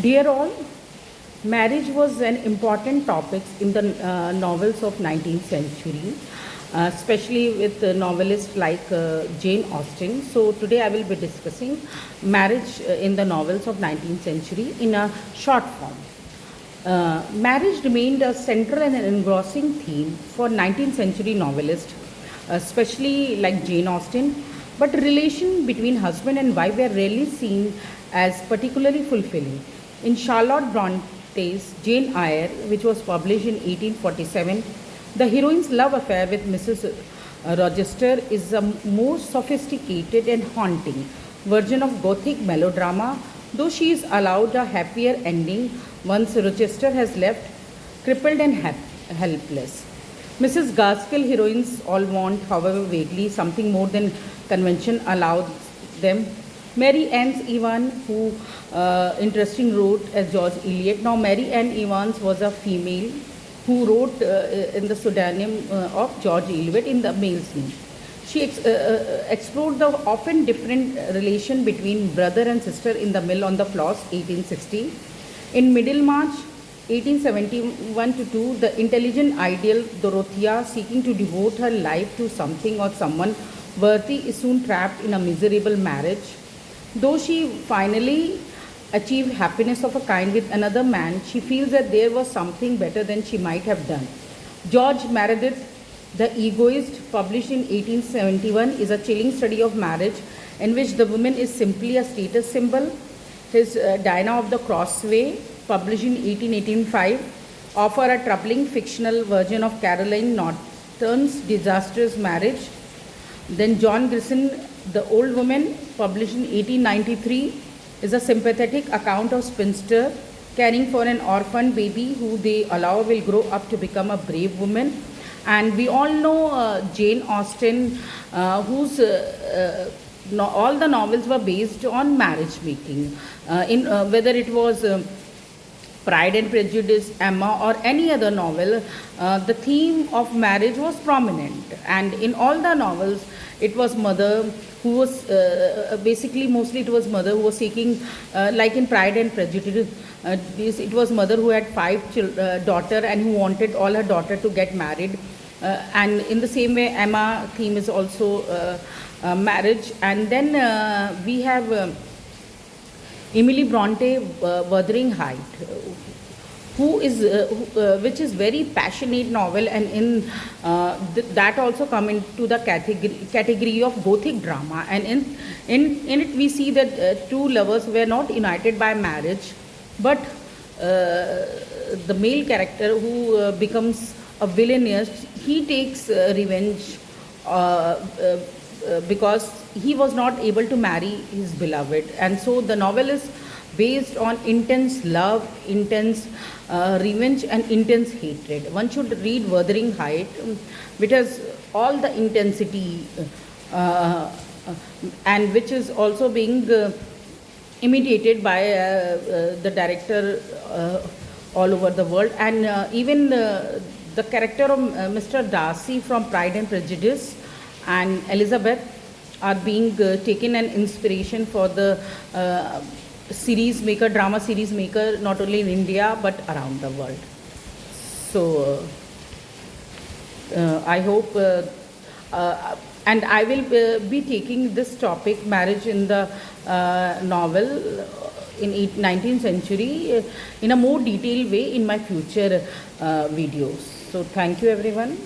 Dear all, marriage was an important topic in the novels of 19th century, especially with novelists like Jane Austen. So today I will be discussing marriage in the novels of 19th century in a short form. Marriage remained a central and an engrossing theme for 19th century novelists, especially like Jane Austen, but relation between husband and wife were rarely seen as particularly fulfilling. In Charlotte Bronte's Jane Eyre, which was published in 1847, the heroine's love affair with Mrs. Rochester is a more sophisticated and haunting version of Gothic melodrama, though she is allowed a happier ending once Rochester has left crippled and helpless. Mrs. Gaskell heroines all want, however vaguely, something more than convention allows them. Mary Ann Evans, who interesting wrote as George Eliot. Now, Mary Ann Evans was a female who wrote in the pseudonym of George Eliot in the male's name. She explored the often different relation between brother and sister in The Mill on the Floss, 1860. In Middlemarch, 1871 to 2, the intelligent ideal Dorothea, seeking to devote her life to something or someone worthy, is soon trapped in a miserable marriage. Though she finally achieved happiness of a kind with another man, she feels that there was something better than she might have done. George Meredith, The Egoist, published in 1871, is a chilling study of marriage in which the woman is simply a status symbol. His Diana of the Crossway, published in 1885, offer a troubling fictional version of Caroline Norton's disastrous marriage. Then John Grison, The Old Woman, published in 1893, is a sympathetic account of spinster caring for an orphan baby who they allow will grow up to become a brave woman. And we all know Jane Austen, whose all the novels were based on marriage making. Whether it was Pride and Prejudice, Emma, or any other novel, the theme of marriage was prominent. And in all the novels, it was mother who was basically mostly it was mother who was seeking, like in Pride and Prejudice, it was mother who had five daughter and who wanted all her daughter to get married. And in the same way, Emma theme is also marriage. And then we have Emily Bronte, Wuthering Height, which is very passionate novel, and in that also come into the category of Gothic drama. And in it we see that two lovers were not united by marriage, but the male character who becomes a villainous, he takes revenge because he was not able to marry his beloved. And so the novel is based on intense love, intense revenge, and intense hatred. One should read Wuthering Height, which has all the intensity and which is also being imitated by the director all over the world. And even the character of Mr. Darcy from Pride and Prejudice and Elizabeth are being taken an inspiration for the series maker, drama series maker, not only in India but around the world. So I hope, and I will be taking this topic, marriage in the novel in 19th century, in a more detailed way in my future videos. So thank you everyone.